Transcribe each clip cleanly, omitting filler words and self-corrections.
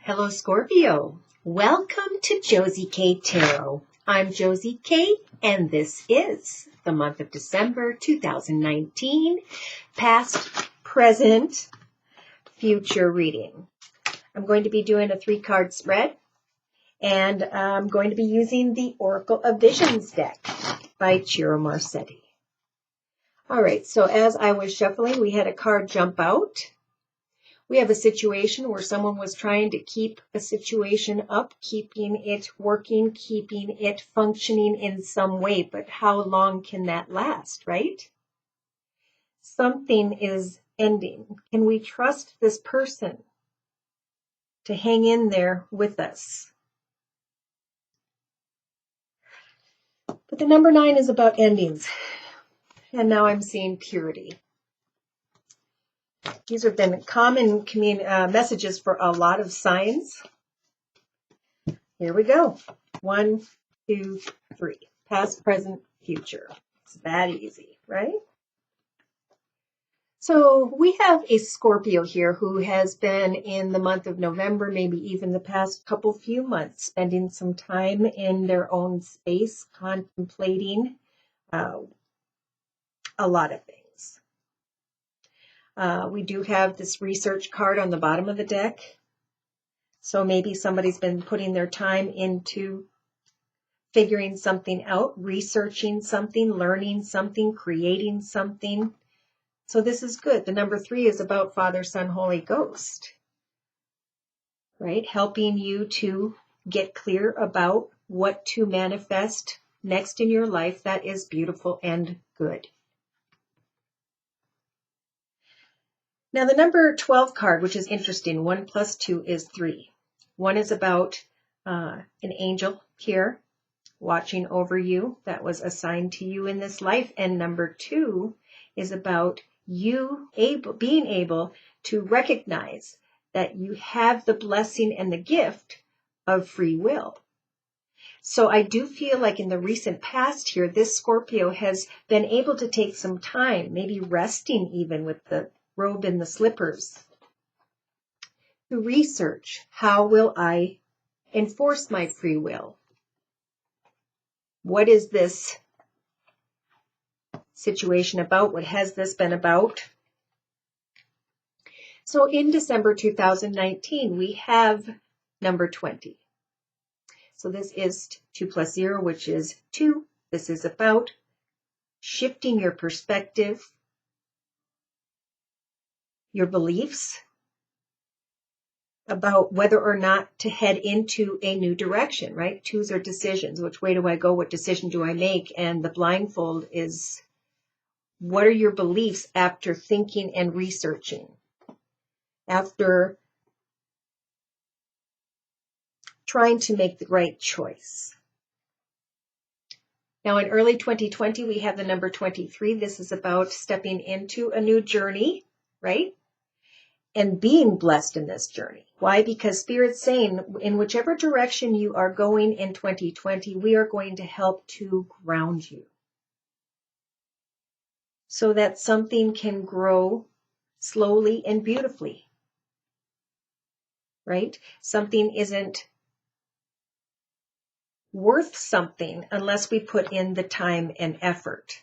Hello, Scorpio. Welcome to Josie K Tarot. I'm Josie K, and this is the month of December 2019, past, present, future reading. I'm going to be doing a 3-card spread, and I'm going to be using the Oracle of Visions deck by Ciro Marsetti. All right, so as I was shuffling, we had a card jump out. We have a situation where someone was trying to keep a situation up, keeping it working, keeping it functioning in some way. But how long can that last, right? Something is ending. Can we trust this person to hang in there with us? But the number 9 is about endings. And now I'm seeing purity. These have been common messages for a lot of signs. Here we go. 1, 2, 3. Past, present, future. It's that easy, right? So we have a Scorpio here who has been in the month of November, maybe even the past few months, spending some time in their own space, contemplating a lot of things. We do have this research card on the bottom of the deck. So maybe somebody's been putting their time into figuring something out, researching something, learning something, creating something. So this is good. The number 3 is about Father, Son, Holy Ghost, right? Helping you to get clear about what to manifest next in your life that is beautiful and good. Now the number 12 card, which is interesting, 1 plus 2 is 3. 1 is about an angel here watching over you that was assigned to you in this life. And number 2 is about you being able to recognize that you have the blessing and the gift of free will. So I do feel like in the recent past here, this Scorpio has been able to take some time, maybe resting even with the robe and the slippers, to research, how will I enforce my free will? What is this situation about? What has this been about? So in December 2019, we have number 20. So this is 2 plus 0, which is 2. This is about shifting your perspective, your beliefs about whether or not to head into a new direction, right? 2s are decisions. Which way do I go? What decision do I make? And the blindfold is, what are your beliefs after thinking and researching? After trying to make the right choice. Now in early 2020, we have the number 23. This is about stepping into a new journey, right? And being blessed in this journey. Why? Because Spirit's saying, in whichever direction you are going in 2020, we are going to help to ground you, so that something can grow slowly and beautifully, right? Something isn't worth something unless we put in the time and effort.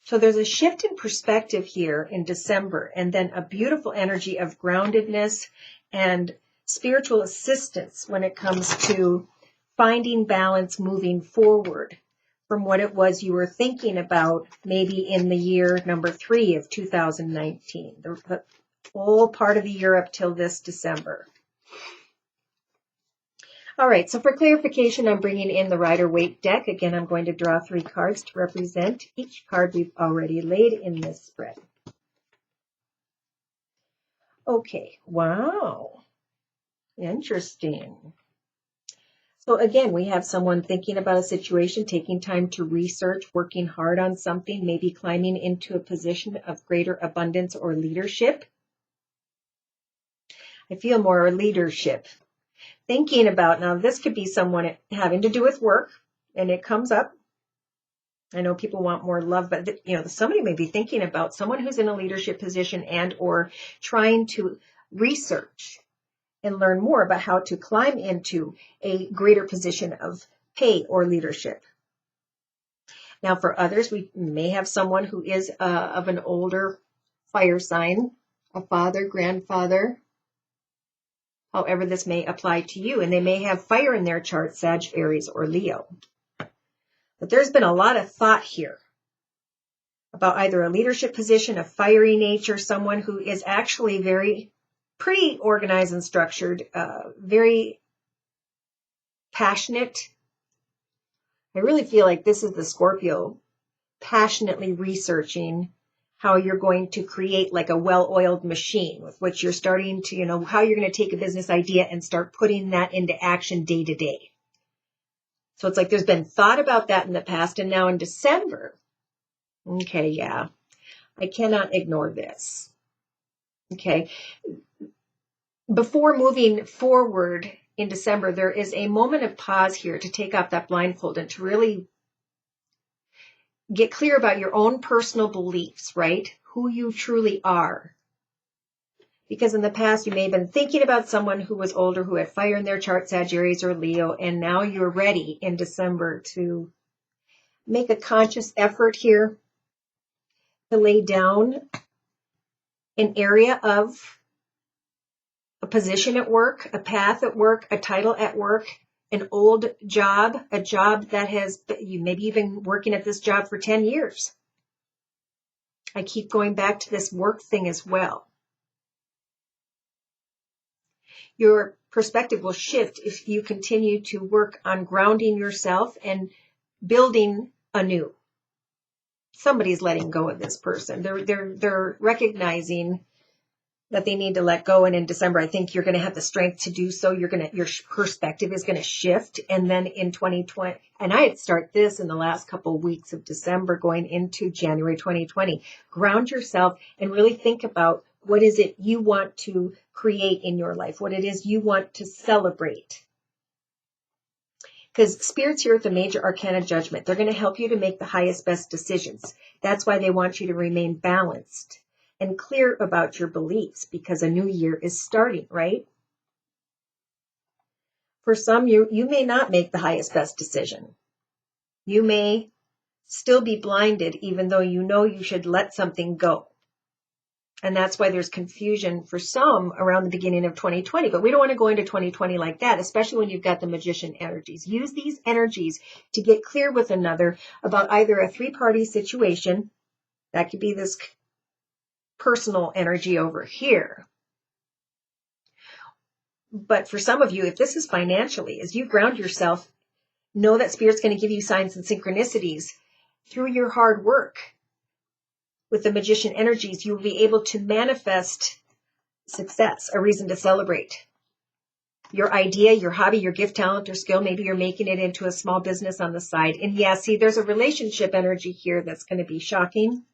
So there's a shift in perspective here in December, and then a beautiful energy of groundedness and spiritual assistance when it comes to finding balance moving forward from what it was you were thinking about maybe in the year number 3 of 2019, the whole part of the year up till this December. All right, so for clarification, I'm bringing in the Rider-Waite deck. Again, I'm going to draw 3 cards to represent each card we've already laid in this spread. Okay, wow, interesting. So again, we have someone thinking about a situation, taking time to research, working hard on something, maybe climbing into a position of greater abundance or leadership. I feel more leadership. Thinking about, now this could be someone having to do with work, and it comes up. I know people want more love, but somebody may be thinking about someone who's in a leadership position and or trying to research and learn more about how to climb into a greater position of pay or leadership. Now, for others, we may have someone who is of an older fire sign, a father, grandfather, however this may apply to you, and they may have fire in their chart, Sag, Aries, or Leo. But there's been a lot of thought here about either a leadership position, a fiery nature, someone who is actually very pretty organized and structured, very passionate. I really feel like this is the Scorpio passionately researching how you're going to create like a well-oiled machine with which you're starting to, how you're going to take a business idea and start putting that into action day to day. So it's like there's been thought about that in the past, and now in December, okay, yeah, I cannot ignore this. Okay. Before moving forward in December, there is a moment of pause here to take off that blindfold and to really get clear about your own personal beliefs, right? Who you truly are. Because in the past, you may have been thinking about someone who was older, who had fire in their chart, Sagittarius or Leo, and now you're ready in December to make a conscious effort here to lay down an area of a position at work, a path at work, a title at work, an old job, a job that maybe you've been working at this job for 10 years. I keep going back to this work thing as well. Your perspective will shift if you continue to work on grounding yourself and building anew. Somebody's letting go of this person. They're recognizing that they need to let go. And in December, I think you're going to have the strength to do so. Your perspective is going to shift. And then in 2020, and I'd start this in the last couple of weeks of December going into January 2020, ground yourself and really think about what is it you want to create in your life, what it is you want to celebrate. Because spirits here at the major arcana judgment, they're going to help you to make the highest, best decisions. That's why they want you to remain balanced and clear about your beliefs, because a new year is starting, right? For some, you may not make the highest, best decision. You may still be blinded, even though you know you should let something go. And that's why there's confusion for some around the beginning of 2020. But we don't want to go into 2020 like that, especially when you've got the magician energies. Use these energies to get clear with another about either a three-party situation. That could be this personal energy over here. But for some of you, if this is financially, as you ground yourself, know that Spirit's going to give you signs and synchronicities through your hard work. With the magician energies, you will be able to manifest success, a reason to celebrate. Your idea, your hobby, your gift, talent, or skill, maybe you're making it into a small business on the side. And yeah, see, there's a relationship energy here that's going to be shocking.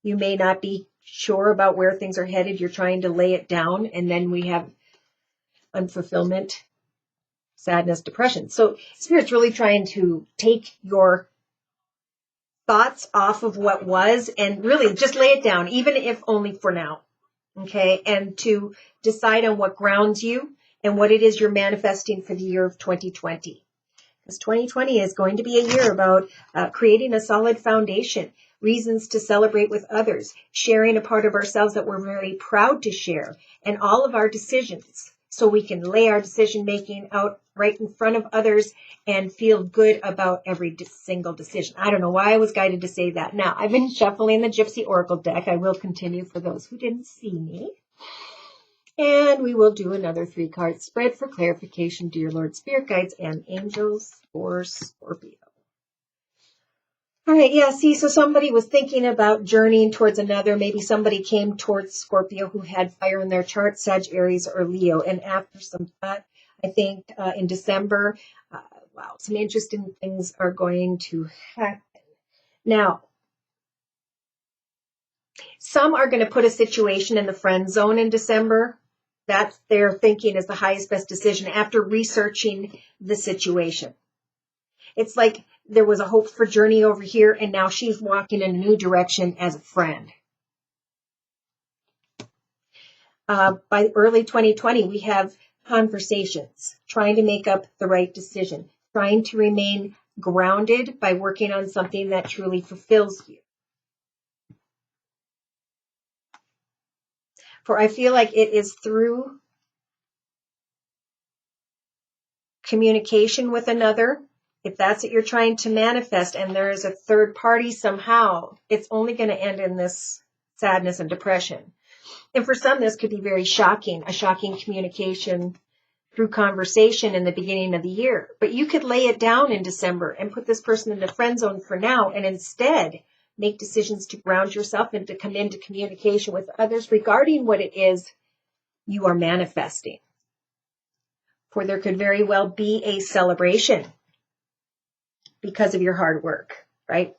You may not be sure about where things are headed. You're trying to lay it down. And then we have unfulfillment, sadness, depression. So Spirit's really trying to take your thoughts off of what was and really just lay it down, even if only for now. Okay. And to decide on what grounds you and what it is you're manifesting for the year of 2020. Because 2020 is going to be a year about creating a solid foundation, reasons to celebrate with others, sharing a part of ourselves that we're very proud to share, and all of our decisions, so we can lay our decision making out right in front of others and feel good about every single decision. I don't know why I was guided to say that. Now, I've been shuffling the Gypsy Oracle deck. I will continue for those who didn't see me. And we will do another 3-card spread for clarification, dear Lord, Spirit Guides, and Angels for Scorpio. All right, yeah, see, so somebody was thinking about journeying towards another. Maybe somebody came towards Scorpio who had fire in their chart, Sag, Aries, or Leo. And after some thought, I think in December, wow, some interesting things are going to happen. Now, some are going to put a situation in the friend zone in December. That's their thinking is the highest, best decision after researching the situation. It's like there was a hope for journey over here, and now she's walking in a new direction as a friend. By early 2020, we have conversations, trying to make up the right decision, trying to remain grounded by working on something that truly fulfills you. For I feel like it is through communication with another. If that's what you're trying to manifest and there is a third party somehow, it's only going to end in this sadness and depression. And for some, this could be very shocking, a shocking communication through conversation in the beginning of the year. But you could lay it down in December and put this person in the friend zone for now and instead make decisions to ground yourself and to come into communication with others regarding what it is you are manifesting. For there could very well be a celebration because of your hard work, right?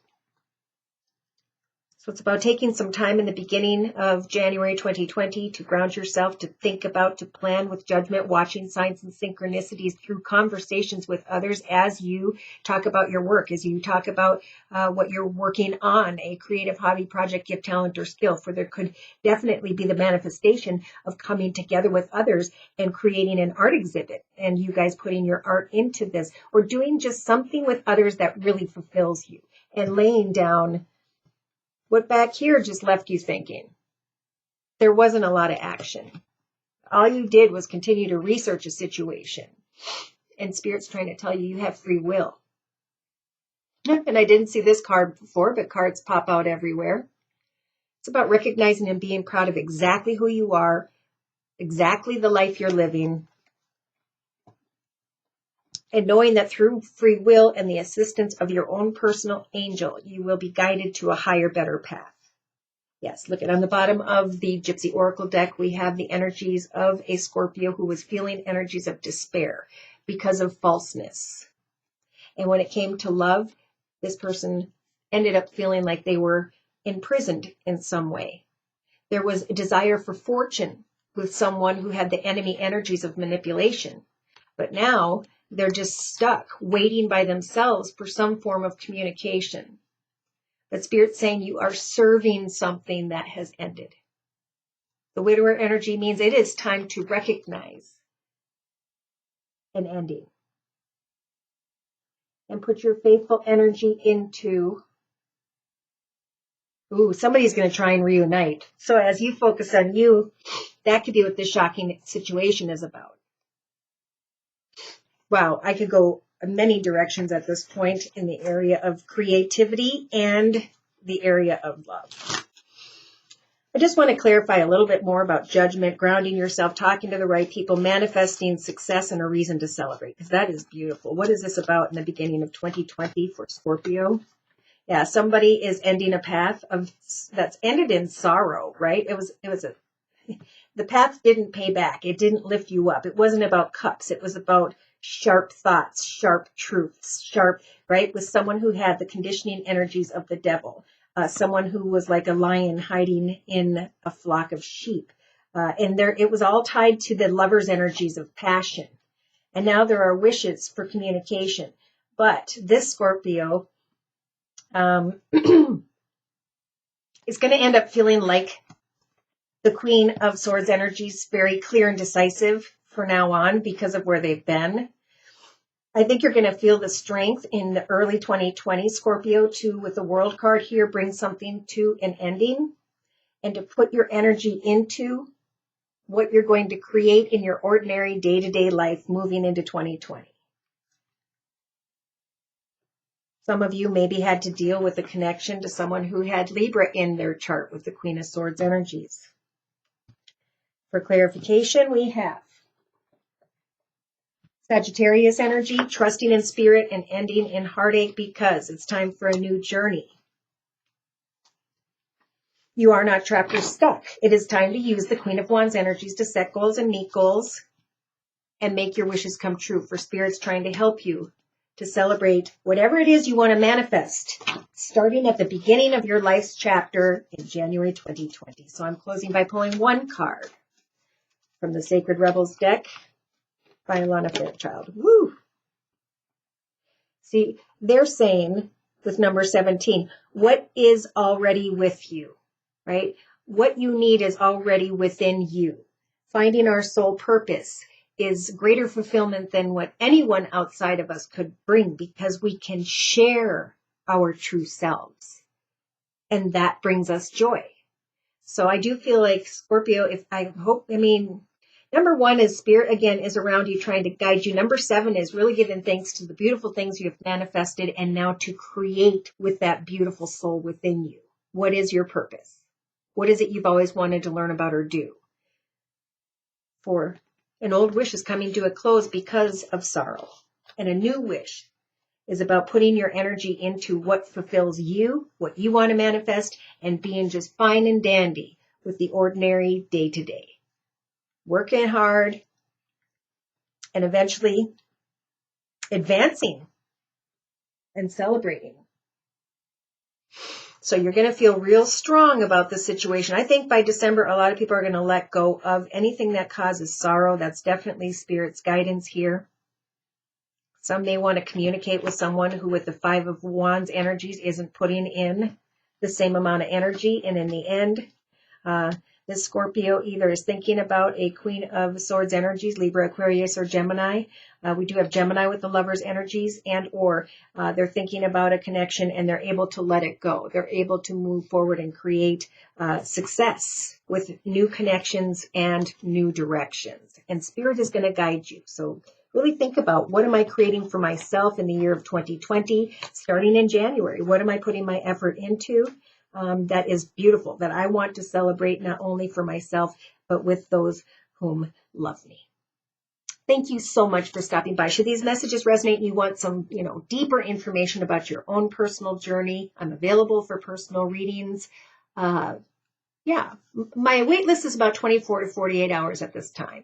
So it's about taking some time in the beginning of January 2020 to ground yourself, to think about, to plan with judgment, watching signs and synchronicities through conversations with others as you talk about your work, as you talk about what you're working on, a creative hobby, project, gift, talent, or skill. For there could definitely be the manifestation of coming together with others and creating an art exhibit and you guys putting your art into this or doing just something with others that really fulfills you and laying down what back here just left you thinking. There wasn't a lot of action. All you did was continue to research a situation. And Spirit's trying to tell you you have free will. And I didn't see this card before, but cards pop out everywhere. It's about recognizing and being proud of exactly who you are, exactly the life you're living, and knowing that through free will and the assistance of your own personal angel, you will be guided to a higher, better path. Yes, look at on the bottom of the Gypsy Oracle deck, we have the energies of a Scorpio who was feeling energies of despair because of falseness. And when it came to love, this person ended up feeling like they were imprisoned in some way. There was a desire for fortune with someone who had the enemy energies of manipulation. But now they're just stuck, waiting by themselves for some form of communication. But Spirit's saying you are serving something that has ended. The widower energy means it is time to recognize an ending. And put your faithful energy into, somebody's going to try and reunite. So as you focus on you, that could be what this shocking situation is about. Wow, I could go many directions at this point in the area of creativity and the area of love. I just want to clarify a little bit more about judgment, grounding yourself, talking to the right people, manifesting success and a reason to celebrate, because that is beautiful. What is this about in the beginning of 2020 for Scorpio? Yeah, somebody is ending a path that's ended in sorrow, right? The path didn't pay back. It didn't lift you up. It wasn't about cups. It was about sharp thoughts, sharp truths, right? With someone who had the conditioning energies of the devil, someone who was like a lion hiding in a flock of sheep. It was all tied to the lover's energies of passion. And now there are wishes for communication. But this Scorpio is going to end up feeling like the Queen of Swords energies, very clear and decisive for now on because of where they've been. I think you're going to feel the strength in the early 2020 Scorpio to, with the World card here, bring something to an ending and to put your energy into what you're going to create in your ordinary day-to-day life moving into 2020. Some of you maybe had to deal with a connection to someone who had Libra in their chart with the Queen of Swords energies. For clarification, we have Sagittarius energy, trusting in spirit and ending in heartache because it's time for a new journey. You are not trapped or stuck. It is time to use the Queen of Wands energies to set goals and meet goals and make your wishes come true. For Spirit's trying to help you to celebrate whatever it is you want to manifest, starting at the beginning of your life's chapter in January 2020. So I'm closing by pulling one card from the Sacred Rebels deck by Alana Fairchild. Woo! See, they're saying with number 17, what is already with you, right? What you need is already within you. finding our soul purpose is greater fulfillment than what anyone outside of us could bring, because we can share our true selves. And that brings us joy. So I do feel like Scorpio, number 1 is spirit, again, is around you trying to guide you. Number 7 is really giving thanks to the beautiful things you have manifested and now to create with that beautiful soul within you. What is your purpose? What is it you've always wanted to learn about or do? For an old wish is coming to a close because of sorrow. And a new wish is about putting your energy into what fulfills you, what you want to manifest, and being just fine and dandy with the ordinary day-to-day. Working hard and eventually advancing and celebrating. So you're going to feel real strong about the situation. I think by December, a lot of people are going to let go of anything that causes sorrow. That's definitely Spirit's guidance here. Some may want to communicate with someone who, with the 5 of Wands energies, isn't putting in the same amount of energy. And in the end, this Scorpio either is thinking about a Queen of Swords energies, Libra, Aquarius, or Gemini. We do have Gemini with the Lovers energies, and or they're thinking about a connection and they're able to let it go. They're able to move forward and create success with new connections and new directions. And Spirit is going to guide you. So really think about, what am I creating for myself in the year of 2020, starting in January? What am I putting my effort into? That is beautiful, that I want to celebrate not only for myself, but with those whom love me. Thank you so much for stopping by. Should these messages resonate and you want some, deeper information about your own personal journey, I'm available for personal readings. My wait list is about 24 to 48 hours at this time.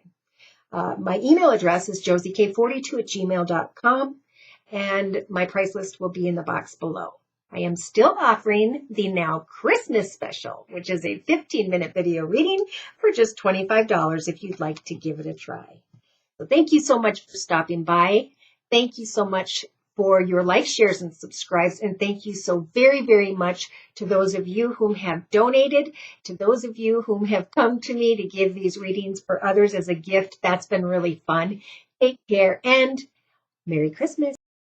My email address is josiek42@gmail.com, and my price list will be in the box below. I am still offering the Now Christmas Special, which is a 15-minute video reading for just $25 if you'd like to give it a try. So thank you so much for stopping by. Thank you so much for your likes, shares, and subscribes. And thank you so very, very much to those of you whom have donated, to those of you whom have come to me to give these readings for others as a gift. That's been really fun. Take care and Merry Christmas.